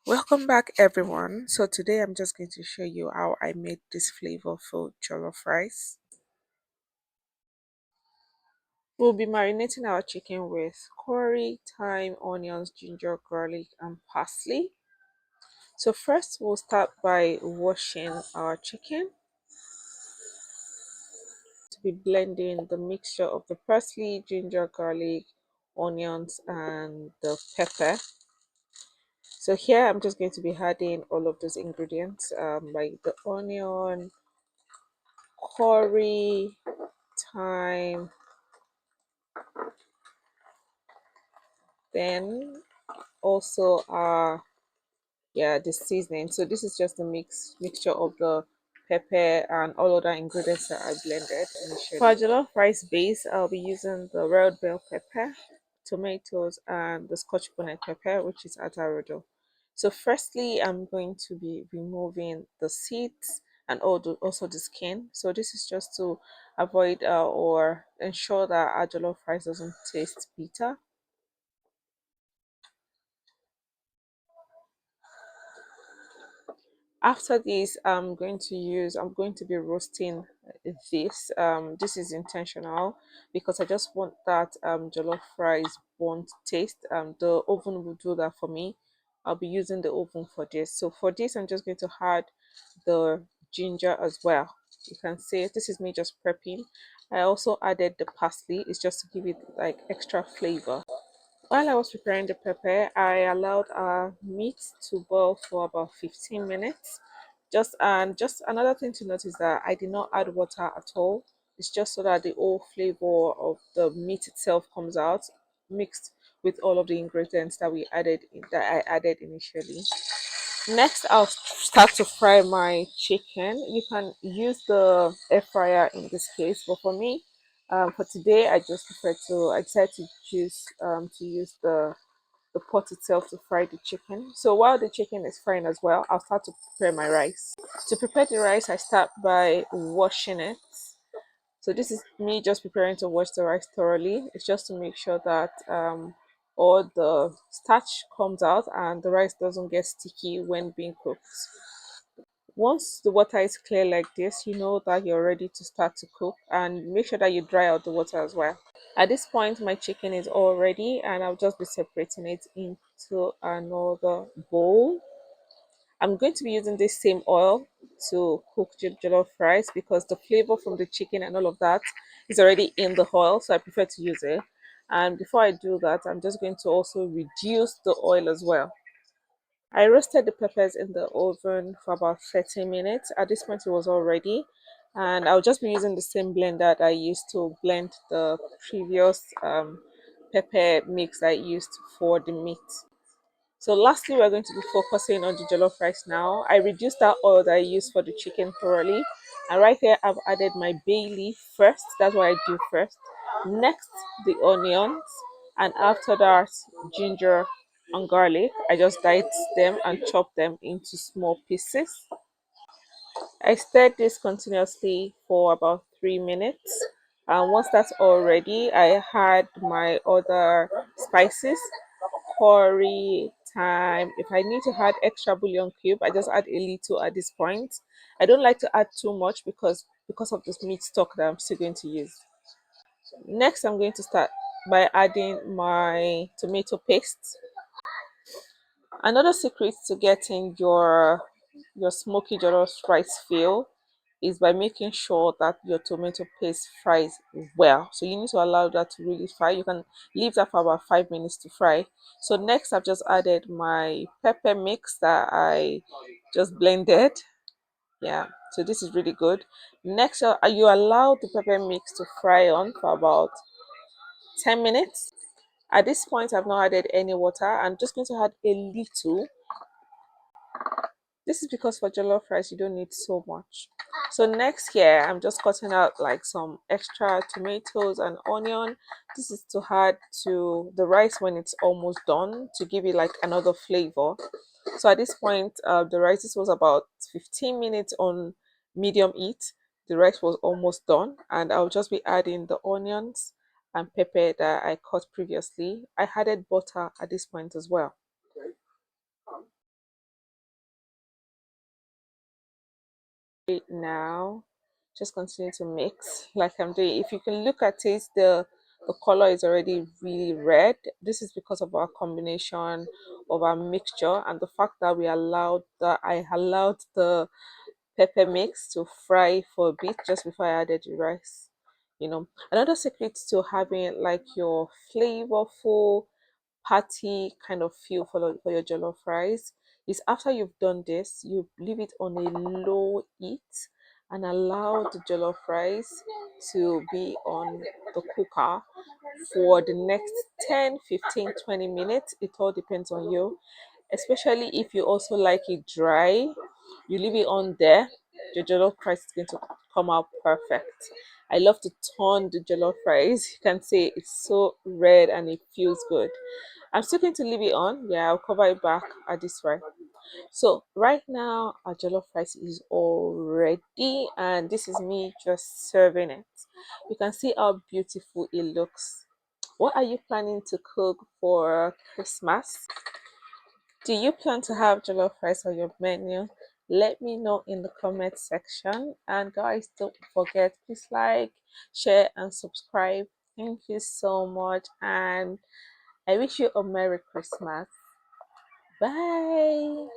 Welcome back everyone. So today I'm just going to show you how I made this flavorful jollof rice. We'll be marinating our chicken with curry, thyme, onions, ginger, garlic and parsley. So first we'll start by washing our chicken to be blending the mixture of the parsley, ginger, garlic, onions and the pepper. So here I'm just going to be adding all of those ingredients like the onion, curry, thyme, then also the seasoning. So this is just a mixture of the pepper and all other ingredients that I blended initially. For jollof rice base, I'll be using the red bell pepper, tomatoes and the scotch bonnet pepper, which is atarodo. So firstly I'm going to be removing the seeds and also the skin. So this is just to avoid or ensure that our jollof rice doesn't taste bitter. After this I'm going to be roasting this is intentional because I just want that jollof rice burnt taste. The oven will do that for me. I'll be using the oven for this. So for this I'm just going to add the ginger as well. You can see this is me just prepping. I also added the parsley. It's just to give it like extra flavor. While I was preparing the pepper, I allowed our meat to boil for about 15 minutes. Just another thing to note is that I did not add water at all. It's just so that the whole flavor of the meat itself comes out, mixed with all of the ingredients that I added initially. Next, I'll start to fry my chicken. You can use the air fryer in this case, but for me, for today, I decided to choose to use the pot itself to fry the chicken. So while the chicken is frying as well, I'll start to prepare my rice. To prepare the rice, I start by washing it. So this is me just preparing to wash the rice thoroughly. It's just to make sure that all the starch comes out and the rice doesn't get sticky when being cooked. Once the water is clear like this, you know that you're ready to start to cook, and make sure that you dry out the water as well. At this point, my chicken is all ready and I'll just be separating it into another bowl. I'm going to be using this same oil to cook jollof rice because the flavor from the chicken and all of that is already in the oil, so I prefer to use it. And before I do that, I'm just going to also reduce the oil as well. I roasted the peppers in the oven for about 30 minutes. At this point, it was all ready. And I'll just be using the same blender that I used to blend the previous pepper mix I used for the meat. So lastly, we're going to be focusing on the jollof rice now. I reduced that oil that I used for the chicken thoroughly. And right here, I've added my bay leaf first. That's what I do first. Next, the onions. And after that, ginger and garlic. I just dice them and chop them into small pieces. I stirred this continuously for about 3 minutes. And once that's all ready, I had my other spices, curry, thyme. If I need to add extra bouillon cube, I just add a little at this point. I don't like to add too much because of this meat stock that I'm still going to use. Next, I'm going to start by adding my tomato paste. Another secret to getting your smoky jollof rice feel is by making sure that your tomato paste fries well. So you need to allow that to really fry. You can leave that for about 5 minutes to fry. So next I've just added my pepper mix that I just blended. Yeah, so this is really good. Next you allow the pepper mix to fry on for about 10 minutes. At this point I've not added any water. I'm just going to add a little. This is because for jollof rice you don't need so much. So next here I'm just cutting out like some extra tomatoes and onion. This is to add to the rice when it's almost done to give it like another flavor. So at this point the rice, this was about 15 minutes on medium heat. The rice was almost done and I'll just be adding the onions and pepper that I cut previously. I added butter at this point as well. Right now, just continue to mix like I'm doing. If you can look at it, the color is already really red. This is because of our combination of our mixture and the fact that I allowed the pepper mix to fry for a bit just before I added the rice. Another secret to having like your flavorful party kind of feel for your jollof rice is after you've done this, you leave it on a low heat and allow the jollof rice to be on the cooker for the next 10, 15, 20 minutes. It all depends on you, especially if you also like it dry. You leave it on there, the jollof rice is going to come out perfect. I love to turn the jollof rice. You can see it's so red and it feels good. I'm still going to leave it on. Yeah, I'll cover it back at this right. So right now our jollof rice is all ready and this is me just serving it. You can see how beautiful it looks. What are you planning to cook for Christmas? Do you plan to have jollof rice on your menu? Let me know in the comment section. And guys, don't forget, please like, share, and subscribe. Thank you so much. And I wish you a Merry Christmas. Bye.